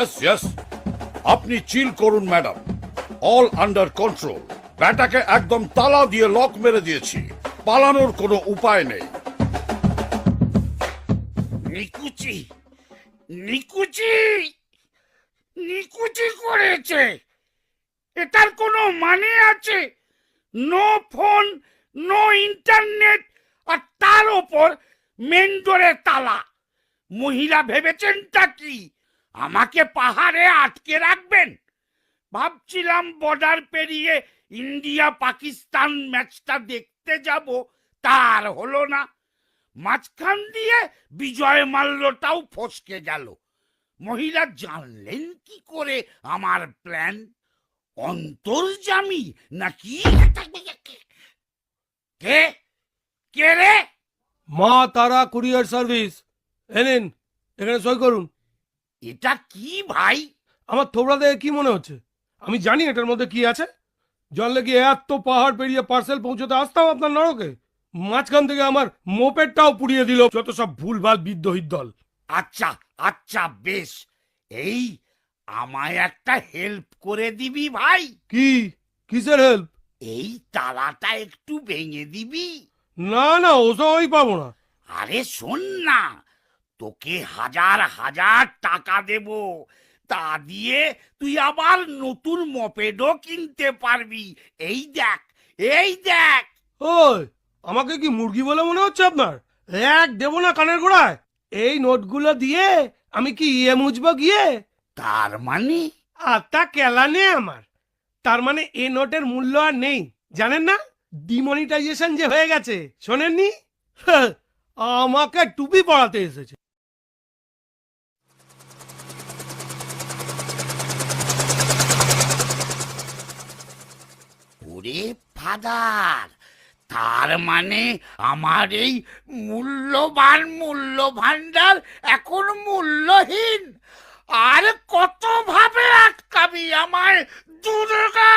Yes yes, আপনি চিল করুন madam, all under control. ব্যাটাকে একদম তালা দিয়ে লক মেরে দিয়েছি, পালানোর কোনো উপায় নেই। নিকুচি নিকুচি নিকুচি করেছে, এটার কোনো মানে আছে? নো ফোন, নো ইন্টারনেট, আর তার ওপর মেন ডোরে তালা। মহিলা ভেবেছেনটা কি আমাকে পাহাড়ে আটকে রাখবেন? ভাবছিলাম বর্ডার পেরিয়ে ইন্ডিয়া পাকিস্তান ম্যাচটা দেখতে যাব, তার হলো না। মাঝখান দিয়ে বিজয় মাল্যটাও ফসকে গেল। মহিলা জানলেন কি করে আমার প্ল্যান? অন্তর্যামী নাকি? কে কে রে? মা তারা কুরিয়ার সার্ভিস। এনেন, এখানে সই করুন। এটা কি ভাই? আমার থোবড়া দেখে কি মনে হচ্ছে? আমি জানি এটার মধ্যে কি আছে। জানলে কি এত পাহাড় পেরিয়ে পার্সেল পৌঁছতে আসতাম আপনার নরকে? মাঝখান থেকে আমার মোপেডটাও পুড়িয়ে দিল। যত সব ভুলভাল বিদ্রোহীর দল। আচ্ছা আচ্ছা, বেশ। এই আমায় একটা হেল্প করে দিবি ভাই? কি? কিসের হেল্প? এই তালাটা একটু ভেঙে দিবি? না না, ওসব আমি পাবো না। আরে শোন না, তোকে হাজার হাজার টাকা দেব, তা দিয়ে তুই আবার নতুন মপেডও কিনতে পারবি। এই দেখ, এই দেখ। ওই, আমাকে কি মুরগি বলে মনে হচ্ছে আপনার? এক দেবো না কানের গোড়ায়। এই নোটগুলো দিয়ে আমি কি ইয়ে মুছবো গিয়ে? তার মানে? আত্মা কেলা নেই আমার। তার মানে এই নোটের মূল্য আর নেই, জানেন না? ডিমনিটাইজেশন যে হয়ে গেছে, শোনেননি? আমাকে টুপি পড়াতে এসেছে। ওরে ফাদার, তার মানে আমার এই মূল্যবান মূল্য ভান্ডার এখন মূল্যহীন। আর কত ভাবে আটকাবি আমায় দুর্গা?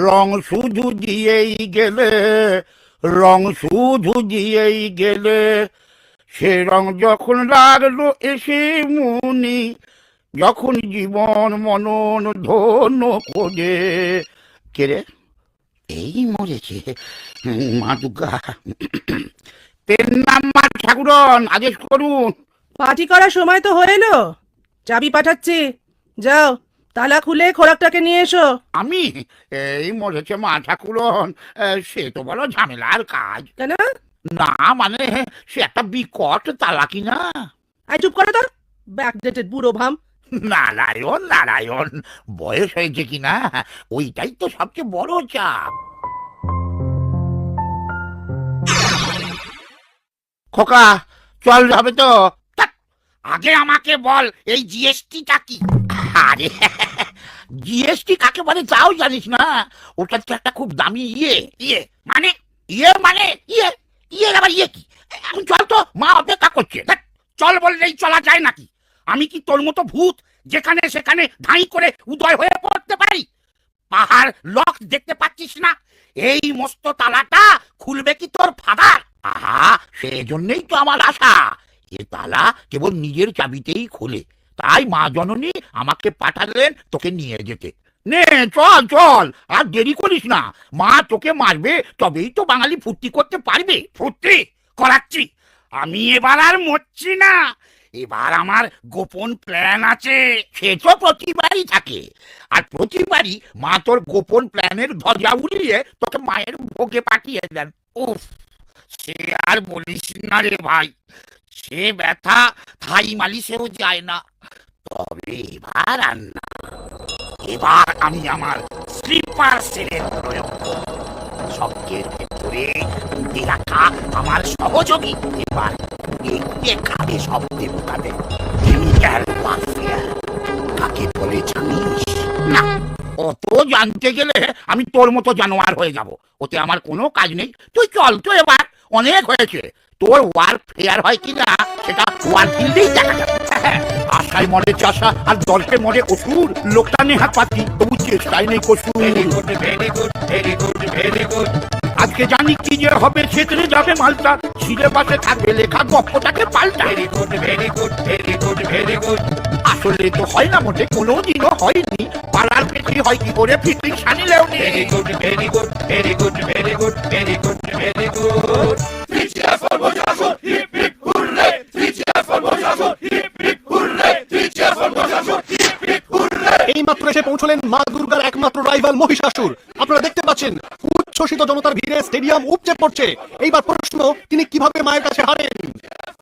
রং শুধু দিয়েই গেলে, রং শুধু দিয়েই গেলে, সে রং যখন লাগলো এসে মুনি, যখন জীবন মনন ধন্য খোঁজে। কে রে? এই মরেছে মা দুর্গা। তের নাম মা ঠাকুরন, আদেশ করুন। পার্টি করার সময় তো হয়ে এলো, চাবি পাঠাচ্ছি। যাও, তালা খুলে খোরাকটাকে নিয়ে এসো। আমি? এই মরেছে মা ঠাকুরন, সে তো বলো ঝামেলার কাজ। কেন? না মানে সে একটা বিকট তালা কিনা। আই চুপ করো তো, ব্যাকডেটেড বুড়ো ভাম। নারায়ণ নারায়ণ, বয়স হয়েছে কিনা ওইটাই তো সবচেয়ে বড় চাপ। খোকা, চল যাবে তো? আগে আমাকে বল, এই জিএসটিটা কি? আরে জিএসটি কাকে বলে তাও জানিস না? ওটা তো একটা খুব দামি ইয়ে। ইয়ে মানে? ইয়ে মানে ইয়ে, ইয়ে আবার ইয়ে কি? এখন চল তো, মা অপেক্ষা করছে। চল বললেই চলা যায় নাকি? আমি কি তোর মতো ভূত যেখানে সেখানে ধাই করে উদয় হয়ে পড়তে পারি? পাহাড় লক দেখতে পাচ্ছিস না? এই মস্ত তালাটা খুলবে কি তোর ফাদার? আহা, সেজন্যই তো আমার আশা। এ তালা কেবল নিজের চাবিতেই খোলে, তাই মা জননী আমাকে পাঠালেন তোকে নিয়ে যেতে। নে চল চল, আর দেরি করিস না। মা তোকে মারবে, তবেই তো বাঙালি ফুর্তি করতে পারবে। ফুর্তি করাচ্ছি আমি, এবার আর মরছি না। এবার আমার গোপন প্ল্যান আছে। সে তো প্রতিবারই থাকে, আর প্রতিবারই মা তোর গোপন প্ল্যানের ধ্বজা উড়িয়ে তোকে মায়ের ভোগে পাঠিয়ে দেন। উফ, সে আর বলিস না রে ভাই, সে ব্যথা থাই মালিশেও যায় না। তবে এবার আর না, এবার আমি আমার স্লিপার সেলের প্রয়োগ করব। শব্দের ভেতরে উঠে রাখা আমার সহযোগী এবার এগিয়ে খাবে সব দেবতাদের। কেমিক্যাল ওয়ারফেয়ার কাকে বলে জানিস? না, অত জানতে গেলে আমি তোর মতো জানোয়ার হয়ে যাব, ওতে আমার কোনো কাজ নেই। তুই চল তো, এবার অনেক হয়েছে। তোর ওয়ারফেয়ার হয় কিনা সেটা ওয়ার ফিল্ডেই দেখা যাবে। আশায় মরে চাষা আর দর্শে মরে অসুর, লোকটা নেহাত পাচ্ছি তবু চেষ্টাই নেই কসুর। Very good very good very good. আজকে জানি কি যে হবে, ছেতরে যাবে মালটা, সিলেবাসে থাকবে লেখা, গপ্পটাকে পাল্টা। Very good very good very good very good. আসলে তো হয় না মোটে, কোনোদিনও হয়নি। পাড়ার পিঠি হয় কি করে, ফিটিং সানিলেও নেই। Very good very good very good very good very good very good. এই মাত্র এসে পৌঁছলেন মা দুর্গার একমাত্র রাইভাল মহিষাসুর। আপনারা দেখতে পাচ্ছেন উচ্ছ্বসিত জনতার ভিড়ে স্টেডিয়াম উপচে পড়ছে। এইবার প্রশ্ন, তিনি কিভাবে মায়ের কাছে হারেন?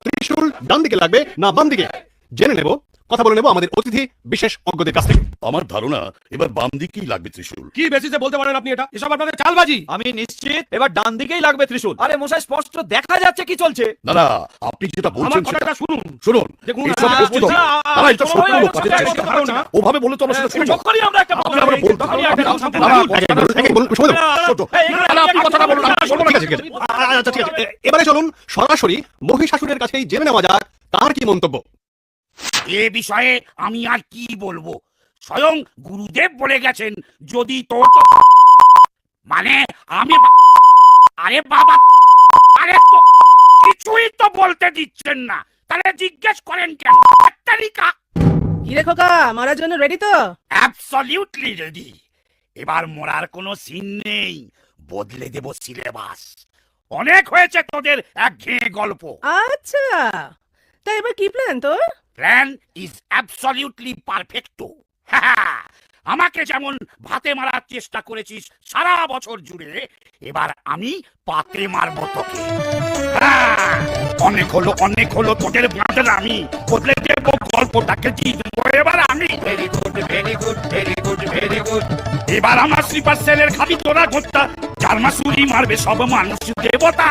ত্রিশূল ডান দিকে লাগবে না বাম দিকে, জেনে নেব। কথা বলে নেব আমাদের অতিথি বিশেষ অজ্ঞদের কাছ থেকে। আমার ধারণা এবার বাম দিকেই লাগবে ত্রিশূল। কি বেসিসে বলতে পারেন আপনি এটা? এসব আপনাদের চালবাজি। আমি নিশ্চিত এবার ডান দিকেই লাগবে ত্রিশূল। আরে মশাই স্পষ্ট দেখা যাচ্ছে কি চলছে। না না, আপনি যেটা আমার বলছেন সেটা কথাটা শুনুন। শুনুন। দেখুন, এসব আ- বস্তুত আ- তারা এটা আ- সত্য আ- লোক আছে, আ- চেষ্টা আ- করছে না। আ- ওভাবে বলে তো আমরা সেটা শুনবো। যখনই আমরা একটা আপনি আবার বলতে তখনই আপনি- একটা আপনি- সম্পূর্ণ- আমার একে কথাটা বলুন, একে বলুন, সময় দেবো। ছোট। তাহলে আপনি কথাটা বলুন, আমি শুনবো না। ঠিক আছে, ঠিক আছে। আচ্ছা ঠিক আছে, এবারে চলুন সরাসরি মহিষাসুরের কাছেই জেনে নেওয়া যাক তার কি মন্তব্য। এ বিষয়ে আমি আর কি বলবো, স্বয়ং গুরুদেব বলে গেছেন, যদি তোর মানে আমি আরে বাবা, আরে তো কিছুই তো বলতে দিচ্ছেন না, তাহলে জিজ্ঞেস করেন কেন? তালিকা কি রে খোকা, মারার জন্য রেডি তো? Absolutely ready. এবার মরার কোনো সিন নেই, বদলে দেব সিলেবাস। অনেক হয়েছে তোদের একঘেয়ে গল্প। আচ্ছা, তা এবার কি প্ল্যান তোর? Plan is absolutely perfecto. আমাকে যেমন ভাতে মারার চেষ্টা করেছিস সারা বছর জুড়ে, এবার আমি পাতে মারবো তোকে। অনেক হলো তোদের বাঁধের, আমি বদলে দেবো গল্পটাকে, জিতবো এবার আমি। Very good very good very good very good. এবার আমার স্লিপার সেলের খাবি তোরা ঘোরটা, চার মাস উড়ি মারবে সব মানুষ দেবতা।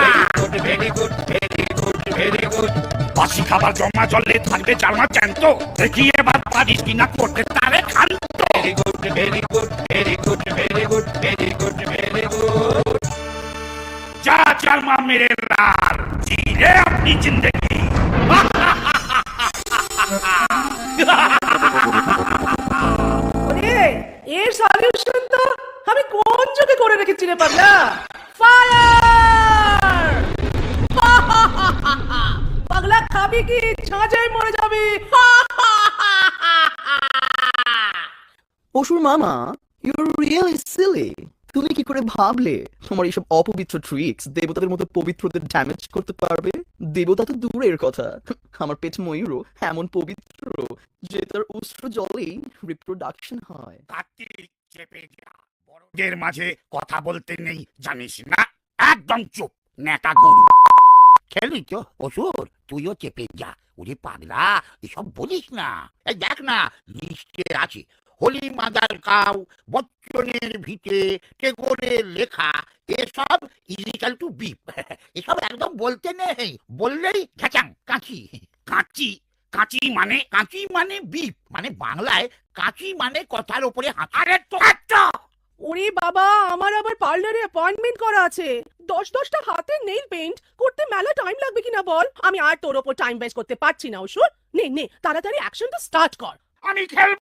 Very good very good very good. বাসি খাবার জমা জলে থাকবে চার মাস জ্যান্ত, দেখি এবার পারিস কিনা করতে তারে খান্ত। Very good very good very good very good very good very good. जा चरमा मेरे लाल, जी ले अपनी जिंदगी। ওরে, এর সলিউশন তো আমি কোন যুগে করে রেখেছি রে পাগলা। ফায়ার! পাগলা খাবি কি, ছাঁচাই মরে যাবি। পশুর মামা, ইউর রিয়েলি সিলি। তুমি কি করে ভাবলে তোমার এইসব অপবিত্র ট্রিক্স দেবতাদের মতো পবিত্রদের ড্যামেজ করতে পারবে? দেবতা তো দূরের কথা, আমার পেট ময়ূরও এমন পবিত্র যে তার উষ্ণ জলেই রিপ্রোডাকশন হয়। কার্তিক চেপে যা, বড়দের মাঝে কথা বলতে নেই জানিস না, একদম চুপ নেতা গরু। খেলি তো অসুর, তুইও চেপে যা। ওরে পাগলা, এসব বলিস না। এই দেখ না, লিস্টে আছে হোলি মাদার কাউ, বচ্চনের ভিটে, টেগোরের লেখা, এসব ইজিক্যাল টু বিপ। এসব একদম বলতে নেই, বললেই ঘ্যাচাং কাঁচি। কাঁচি কাঁচি মানে বিপ, মানে বাংলায় কাঁচি মানে কথার উপরে হাত। আরে তো একটা ওরে বাবা, আমার আবার পার্লারে অ্যাপয়েন্টমেন্ট করা আছে। 10-10টা হাতে নেইল পেইন্ট করতে মেলা টাইম লাগবে কিনা বল? আমি আর তোর ওপর টাইম ওয়েস্ট করতে পারছি না অসুর। নে নে, তাড়াতাড়ি অ্যাকশনটা স্টার্ট কর। আমি খেলবো।